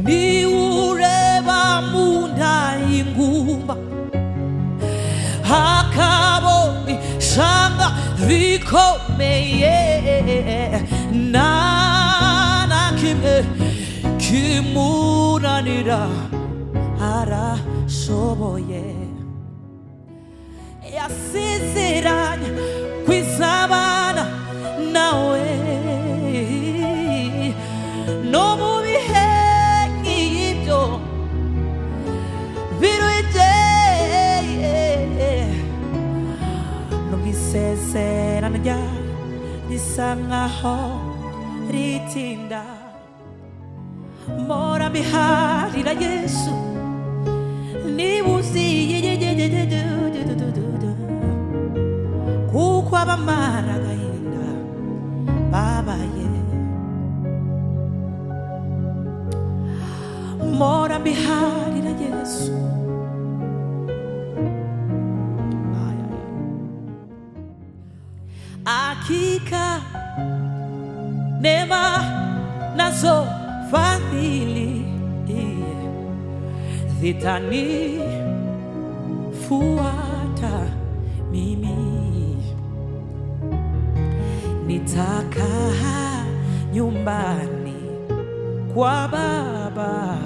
ni ureba mu nda y'ingumba hakabona ishanga rikomeye na kimwe kimunanira arashoboye yasezeranye kwizabana nawe no mu bihe nk'ibyo biruhije nubwo isezerano ryawe risa nkaho ritinda mpora mbiharira Yesu niba uziye kuko abamara agahinda babaye mpora mbiharira Yesu hakika neema nazo fadhili zitanifuata mimi, nitakaa nyumbani kwa Baba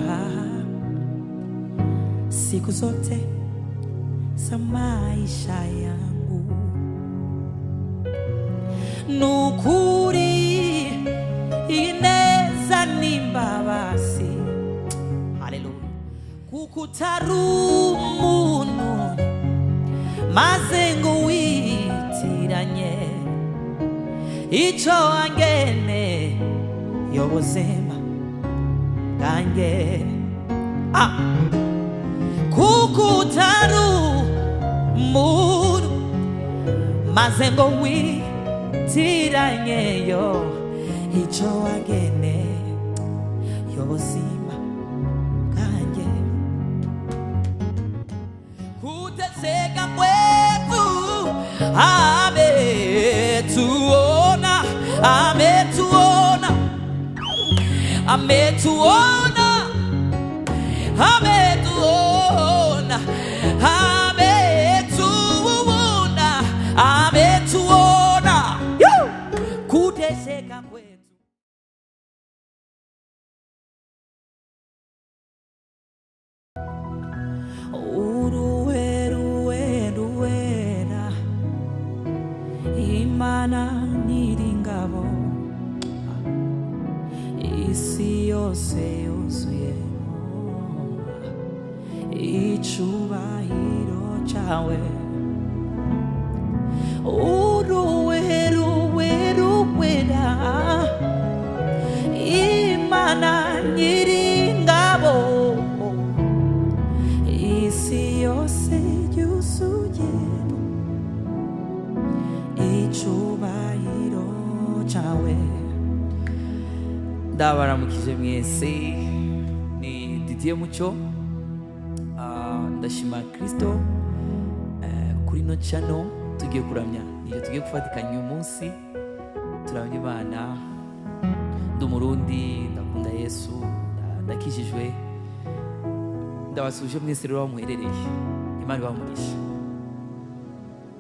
siku zote za maisha yangu. Nukuri ineza n'imbabazi, haleluya, kukutarumuntu maze ngo witiranye ico angene yobuzima bwanjye kukutarumuntu maze ngo witiranye yo ico angene yobuzima bwanjye kuteseka kwetu ametuona ametuona ametuona ametuona ametuona ametuona kuteseka kwetu. Uruweruweruwera Imana nyiringabo isi yose yuzuyemo icubahiro cawe. Uruweruweruwera Imana nyiringabo isi yose yuzuyemo icubahiro cawe. Ndabaramukije mwese, ni Didier Mucyo. Ndashima Kristo kuri no channel tugiye kuramya, niyo tugiye gufatikanya uyu munsi turamya Imana. Ndi Umurundi, ndakunda Yesu, ndakijijwe. Ndabasuje mwese rero muherereye, Imana ibamugisha.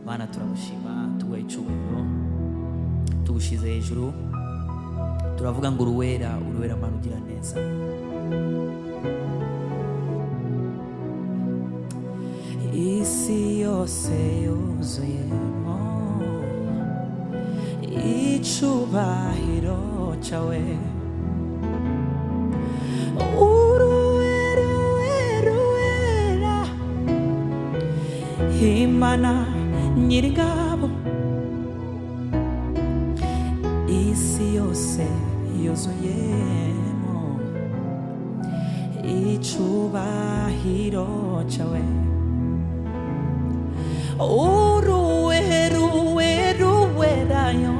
Mana turamushima, tuguha icubahiro, tugushize hejuru, turavuga ngo uruwera uruwera Mana ugira neza. Isi yose yuzuyemo icubahiro cawe. Uruweruweruwera Imana nyiringabo isi yose yuzuyemo icubahiro cawe. Uruweruweruwera yo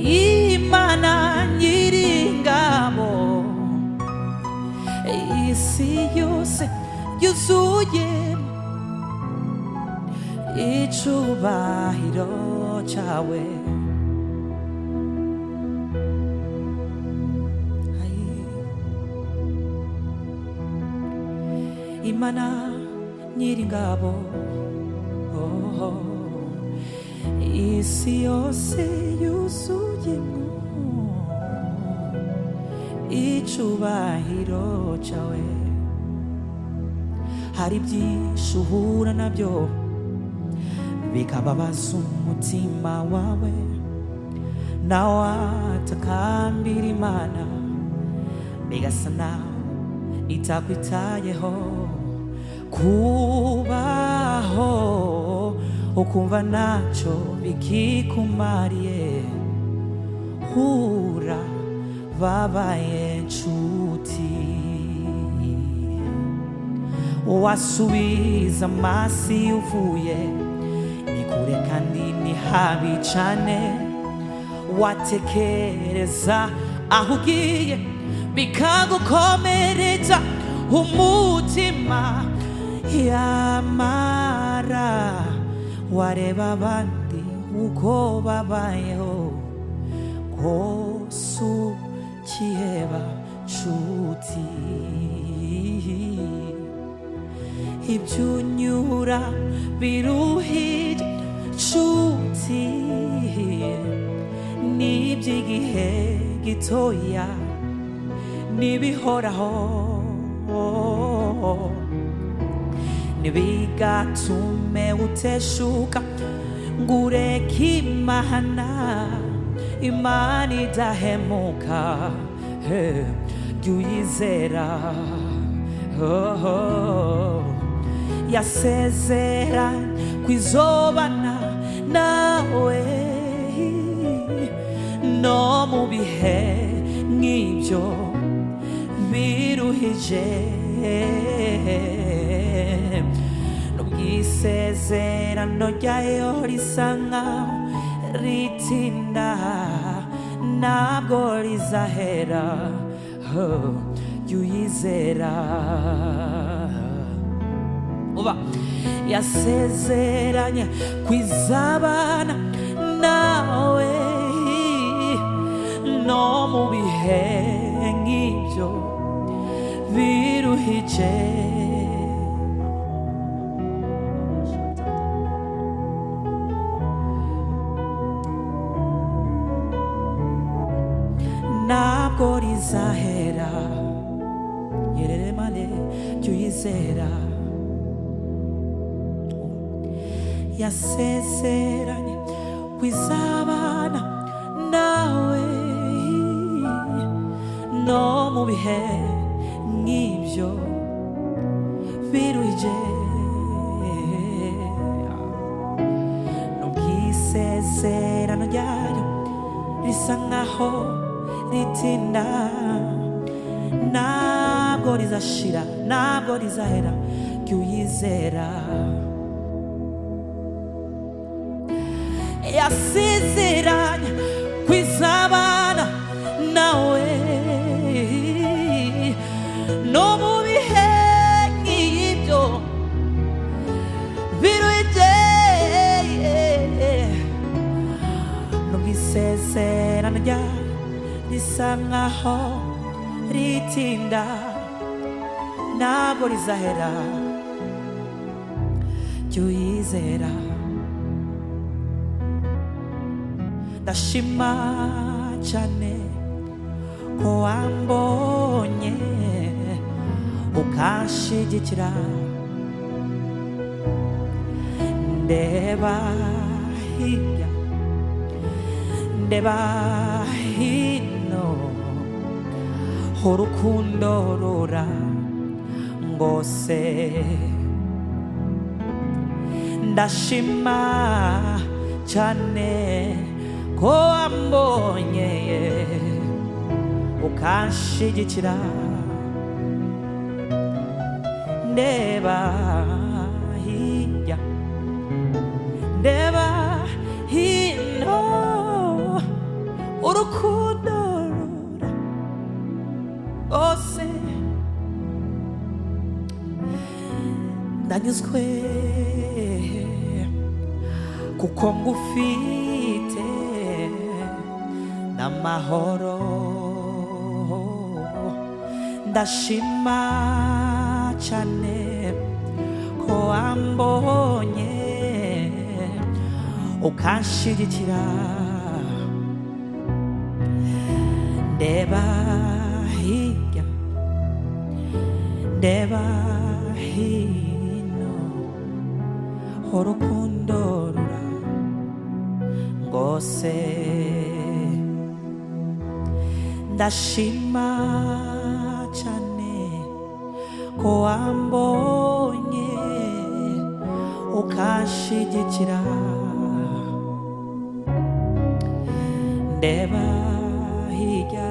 Imana nyiringabo isi yose yuzuyemo icubahiro cawe. Imana Nyiringabo, isi yose yuzuyemo icubahiro cawe. Hari byinshi uhura nabyo bikababaza umutima wawe, nawe watakambira Imana bigasa naho itakwitayeho. Kubaho ukumva ntacyo bikikumariye, hura babaye nshuti. Wasubiza amasi uvuye ni kure kandi ni habi cyane, watekereza aho ugiye bikagukomeretsa umutima, yamara wareba abandi uko babayeho, kose ukiheba nshuti. Ibyo unyura biruhije nshuti, n'iby'igihe gitoya n'ibihoraho, ntibigatume uteshuka ngo ureke Imana. Imana idahemuka, jya uyizera. Yasezeranye kwizobana nawe no mu bihe nk'ibyo biruhije. N'ubwisezerano ryayo risa nkaho ritinda, ntabwo rizahera, jya uyizera. Uba yasezeranye kwizabana nawe no mu bihe nk'ibyo biruhije. Ntabwo rizahera, yereremane jya uyizera. Yasezeranye kwizabana nawe no mu bihe nk'ibyo biruhije. N'ubwisezerano ryayo risa nkaho ritinda, ntabwo rizashira, ntabwo rizahera, jya uyizera. Yasezeranye kwizabana nawe no mu bihe nk'ibyo biruhije. N'ubwisezerano ryayo risa nkaho ritinda, ntabwo rizahera, jya uyizera. Ndashima cyane ko wambonye ukanshigikira, ndeba hirya ndeba hino, urukundo rura ngose. Ndashima cyane ko wambonye ukanshigikira, ndeba hirya ndeba hino, urukundo rura rwose. Ndanyuzwe kuko ngufite n'amahoro. Ndashima cyane ko wambonye ukanshigikira. Ndeba hirya ndeba hino, urukundo rurangose. Ndashima cyane ko wambonye ukanshigikira. Ndeba hirya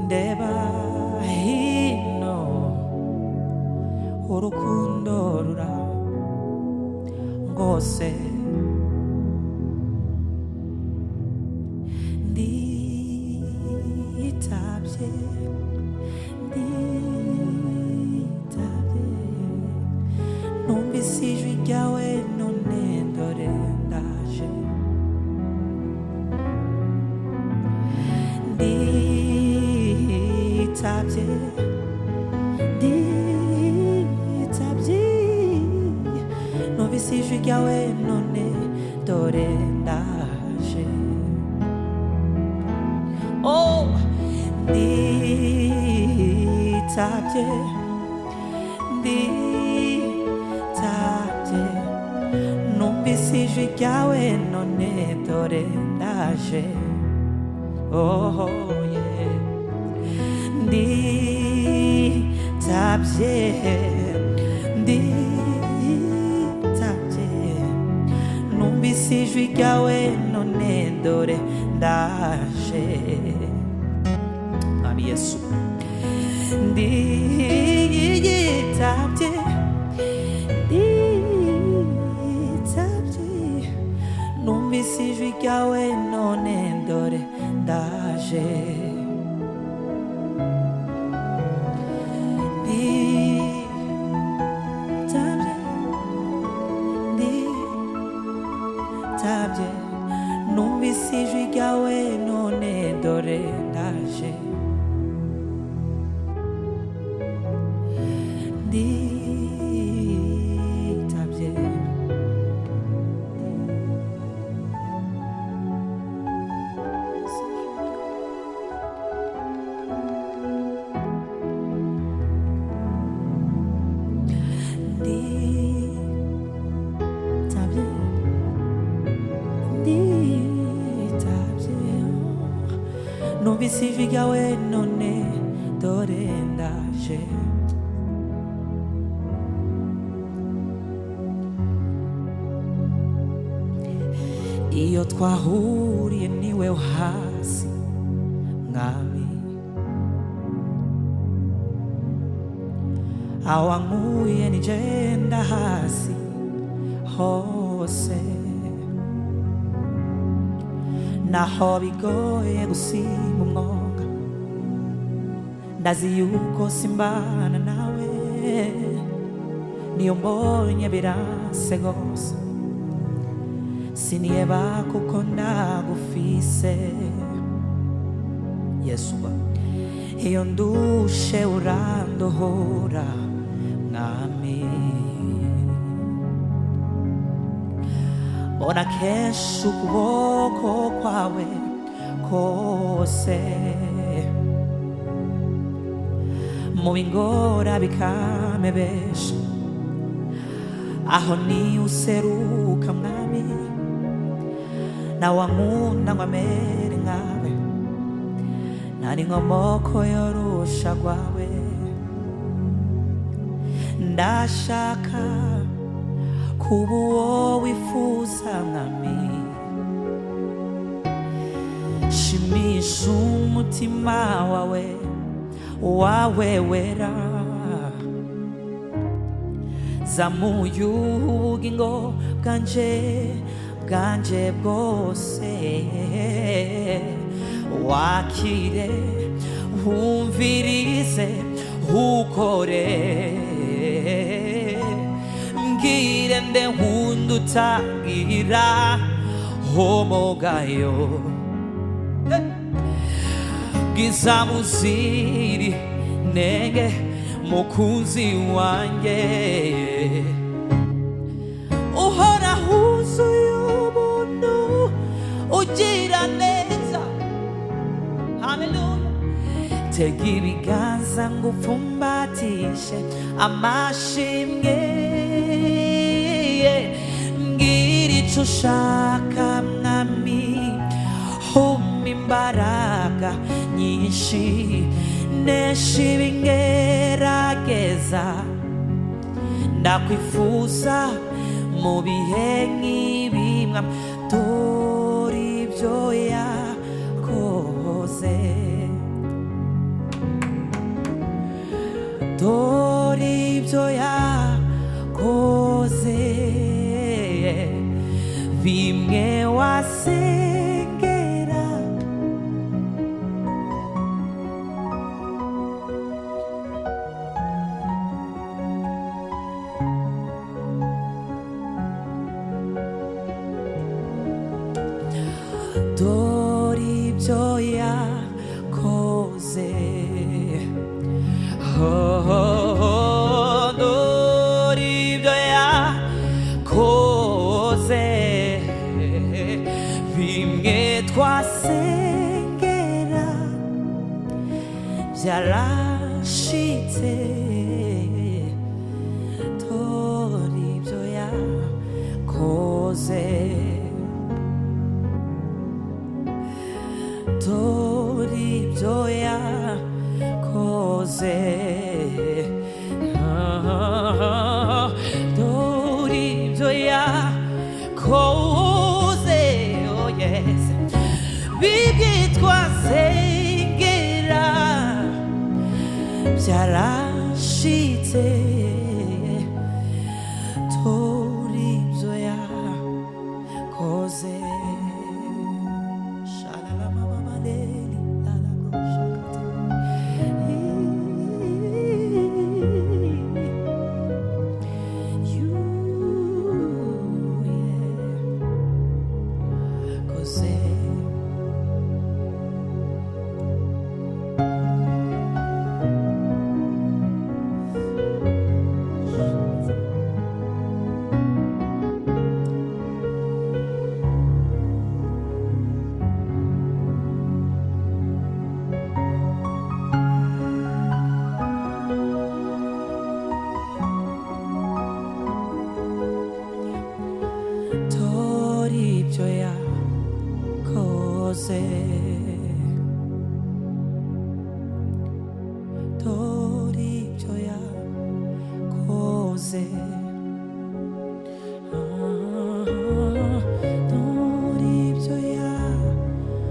ndeba hino, urukundo rurangose. Nditabye numvise ijwi ryawe, none dore ndaje. Nditabye numvise ijwi ryawe, none dore ndaje. Oh, nditabye numvise ijwi ryawe, none dore ndaje. Oh yeah, nditabye numvise ijwi ryawe, none dore ndaje. Mwami Yesu, nditabye numvise ijwi ryawe, none dore ndaje. Nditabye numvise ijwi ryawe, none dore ndaje. Nditabye numvise ijwi ryawe, none dore ndaje. Iyo twahuriye niwe hasi, Mwami, aho wankuye nije ndahasi hose. Naho bigoye gusimba umwonga, ndazi yuko simbana nawe. Niyo mbonye biranse gose, siniheba kuko ndagufise. Yesu, iyo ndushe urandohora, Mwami. Mbona kenshi ukuboko kwawe kose, mu bingora bikamebesha. Aho ni useruka, Mwami, na wankunda ngo amere nkawe. Nari nkomoko yorusha rwawe. Ndashaka kuba uwo wifuza, Mwami. Shimisha umutima wawe wera. Zamuye ubugingo bwanje bwose. Wakire wumvirize ukore. Mbwire nde nkunda utagira homogayo. Bwiza muziri nenge mukunzi wanjye uhora huzuye ubuntu ugira neza. Haleluya. Tega ibiganza ngupfumbatishe amashimwe, mbwira icyo ushaka mwami, humpa imbaraga nyinshi nesha ibingerageza. Ndakwifuza mu bihe nk'ibi mwami, dore ibyo yakoze, dore ibyo yakoze, bimwe wasengera. Dore ibyo yakoze, dore ibyo yakoze, bimwe twasengera byarashitse. Dore ibyo yakoze, dore ibyo yakoze, dore ibyo yakoze, oh yes, bibye twasengera byarashitse. Dore ibyo yakoze. Dore ibyo yakoze, dore ibyo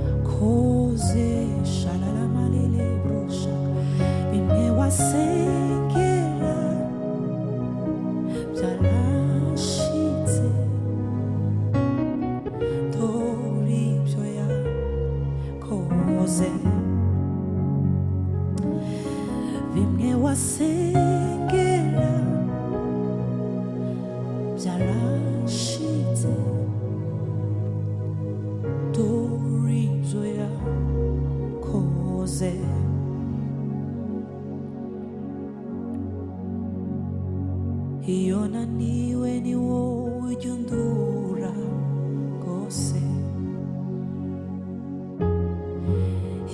yakoze, shalalamalele brosha, bimwe wasengera byarashitse. Dore ibyo yakoze, bimwe wasengera byarashitse. Dore ibyo yakoze, iyo naniwe ni wowe ujya undura rwose,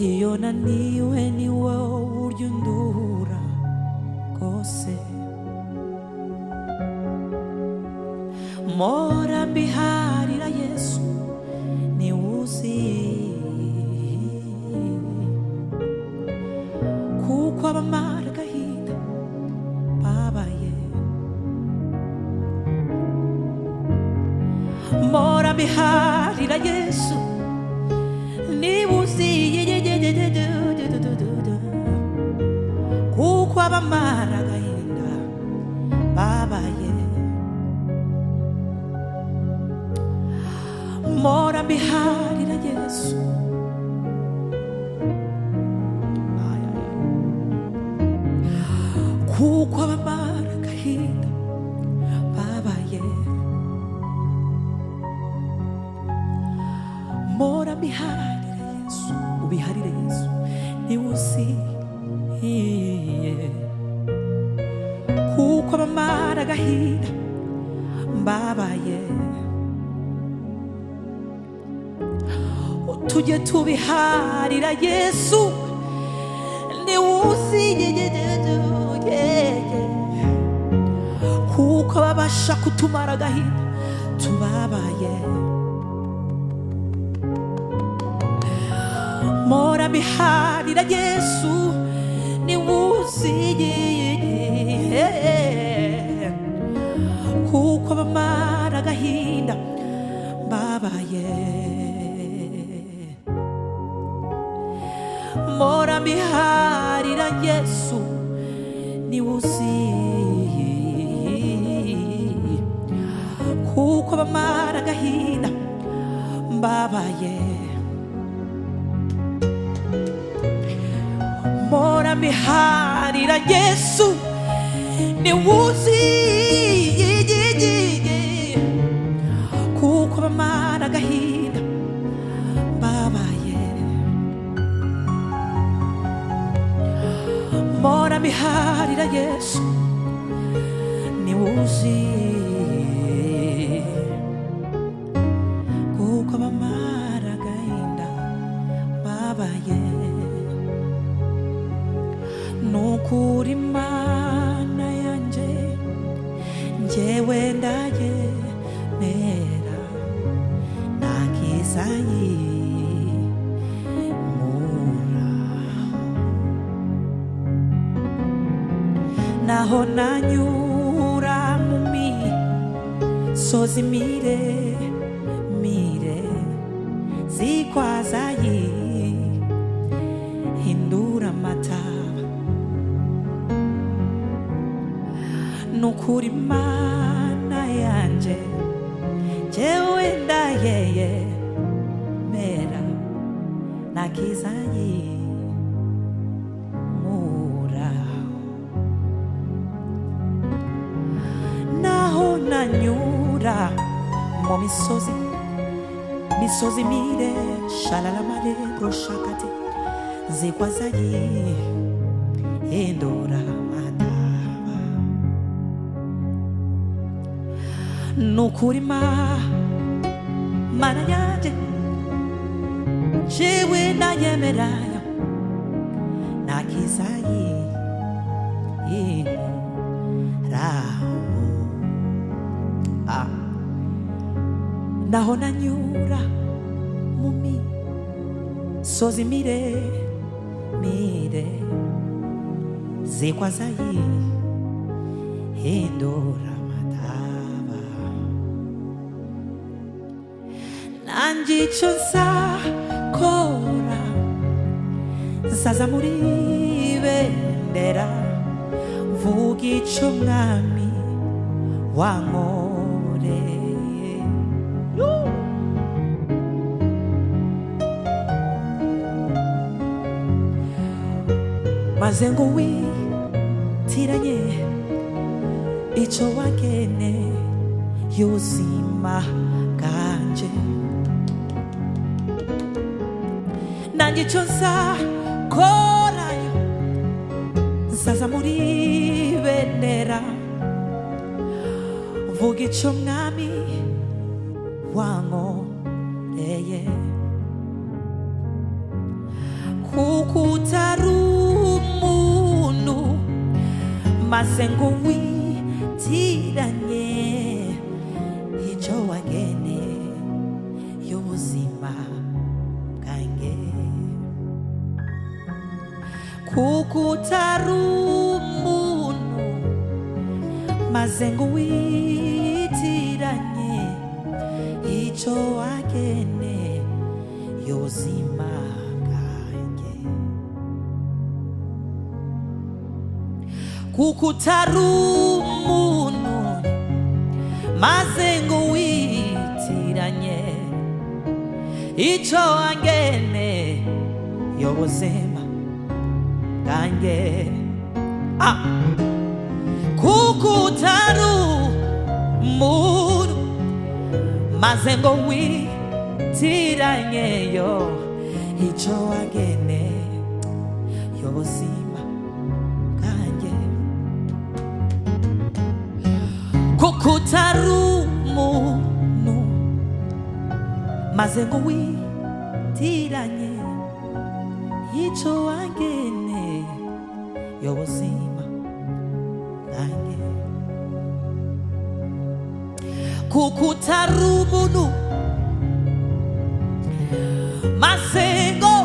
iyo naniwe ni wowe ujya undura rwose. Mpora mbiharira Yesu niwe uzi, kuko abamara agahinda babaye. Mpora mbiharira Yesu niwe uzi, kuko abamara agahinda babaye. Mpora mbiharira Yesu, kuko abamara agahinda babaye. Mpora mbiharira Yesu, ubiharire Yesu niwe uzi, bamara agahinda mbabaye tujye tubiharira Yesu niwuziye kuko babasha kutumara agahinda tubabaye mora biharira Yesu niwuziye kuko bamara agahinda mbabaye mora biharira Yesu niwuziye kuko bamara agahinda mbabaye mora biharira Yesu niwuziye kuko bamara agahinda mbabaye mora biharira Yesu niwuziye kuko bamara agahinda mbabaye nukuri Mana yanje njyewe ndayemera nakizayimura naho nanyura mu misozi miremire zikwazayihindura amataba nukuri Mana yanje jewe ndayemera nakizayimura naho nanyura mu misozi mire shalalamare broshakate zikwazayihindura amataba nukuri Mana yanje jewe ndayemera nakizayimura naho nanyura mu misozi miremire zikwazayihindura amataba nanjye icyo nzakora nzaza muri bendera mvuga icyo mwami wankoreye maze ngo witiranye icyo wageneye ubuzima bwanje nanjye icyo nzakorayo nzaza muri bendera vuga icyo mwami wankoreye kuko utari umuntu maze ngo witiranye icyo wageneye ubuzima bwanjye kuko utari umuntu maze ngo witiranye icyo wageneye ubuzima bwanjye kuko utari umuntu maze ngo witiranye icyo wageneye ubuzima bwanjye kuko utari umuntu maze ngo witiranye icyo wageneye ubuzima bwanjye maze ngo witiranye ico wangeneye y'ubuzima bwanjye, kuko utari umuntu maze ngo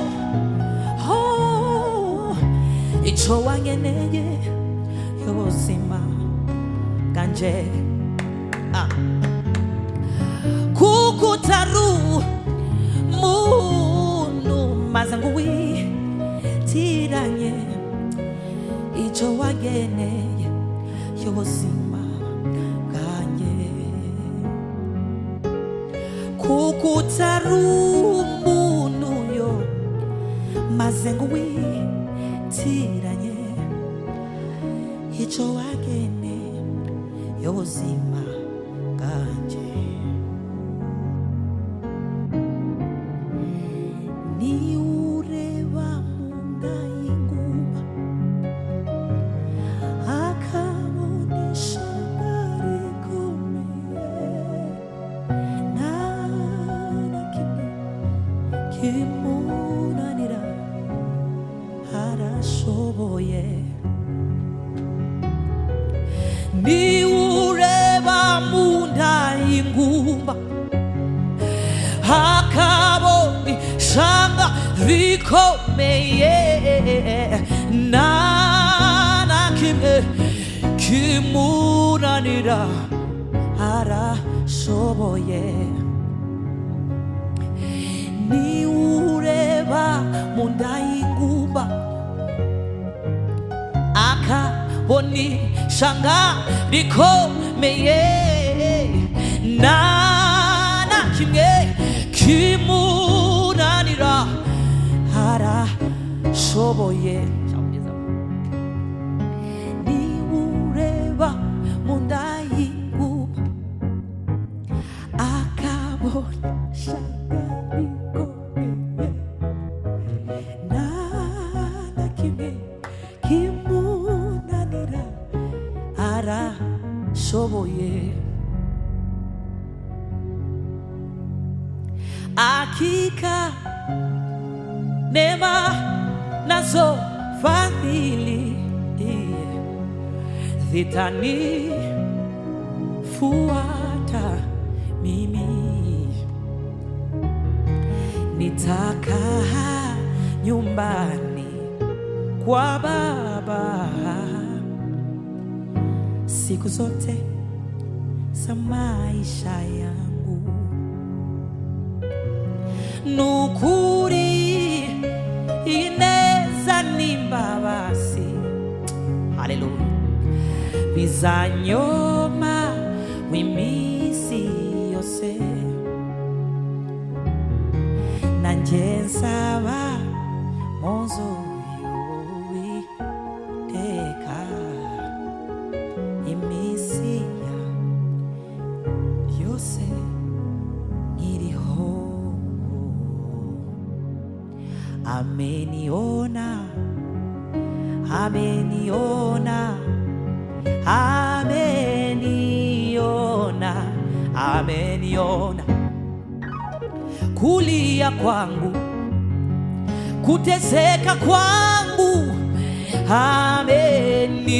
ico wangeneye y'ubuzima bwanjye, kuko utari umuntu maze ngo witiranye ico wangeneye y'ubuzima bwanjye, kuko utari umuntu yo maze ngo witiranye ico wangeneye y'ubuzima bwanjye. Ni ureba mu nda y'inguma akabona ishyaka rikomeye, nta na kimwe kimunanira arashoboye. Ni ureba mu nda y'inguma akabona ishyaka rikomeye, nta na kimwe kimunanira arashoboye. Ni ureba mu nda y'inguma akabona ishyaka rikomeye, nta na kimwe kimunanira arashoboye. Ni ureba mu nda y'inguma akabona ishyaka rikomeye, nta na kimwe kimunanira arashoboye. Hakika neema nazo fadhili zitanifuata mimi, nitakaa nyumbani kwa Baba siku zote za maisha yangu. Nukuri ineza n'imbabazi, haleluya, bizanyoma w'iminsi yose, nanjye nsaba mu nzu y'Uwiteka iminsi yose nkiriho. Ameniona, ameniona, ameniona, ameniona kulia kwangu, kuteseka kwangu, ameniona,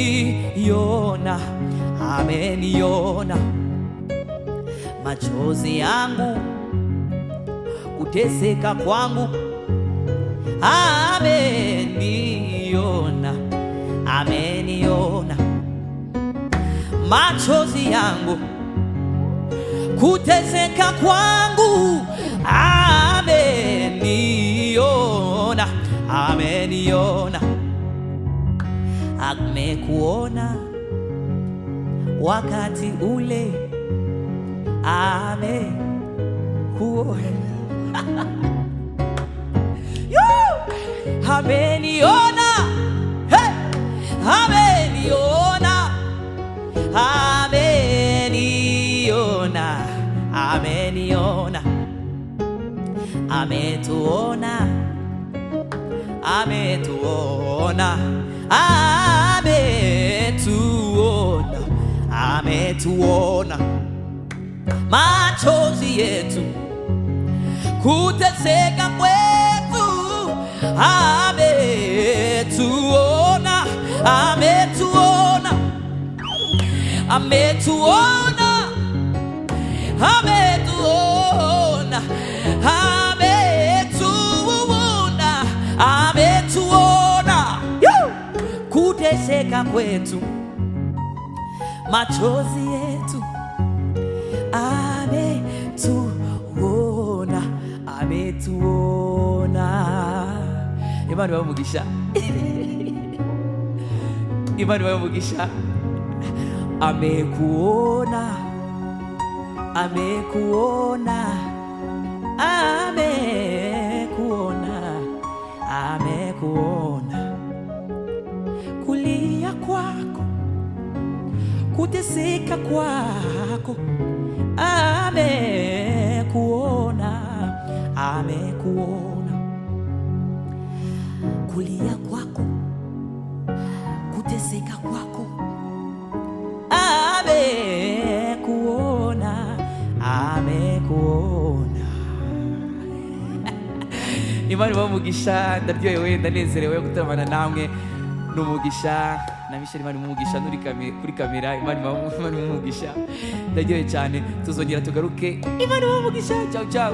ameniona machozi yangu, kuteseka kwangu, ameniona, ameniona machozi yangu, kuteseka kwangu, ameniona, ameniona. Amekuona wakati ule, amekuona ameniona, hey! Ameniona, ameniona, ameniona, ametuona, ametuona, ametuona, ametuona machozi yetu, kuteseka kwetu, ametuona, ametuona, ametuona, ametuona, ametuona, ametuona kuteseka kwetu, machozi yetu, ametuona, ametuona. Imani wawe mugisha, imani wawe mugisha. Amekuona, amekuona, amekuona, amekuona kulia kwako, kuteseka kwako, amekuona, amekuona kulia kwako, kuteseka kwako, amekuona, amekuona. Imani bamugisha, ndaryohewe, ndanezerewe gutaramana namwe. Numugisha na Michel, Imani mumugisha nuri kuri kamera, Imani mumugisha, ndaryohewe cyane. Tuzongera tugaruke, Imani mumugisha. Ciao ciao.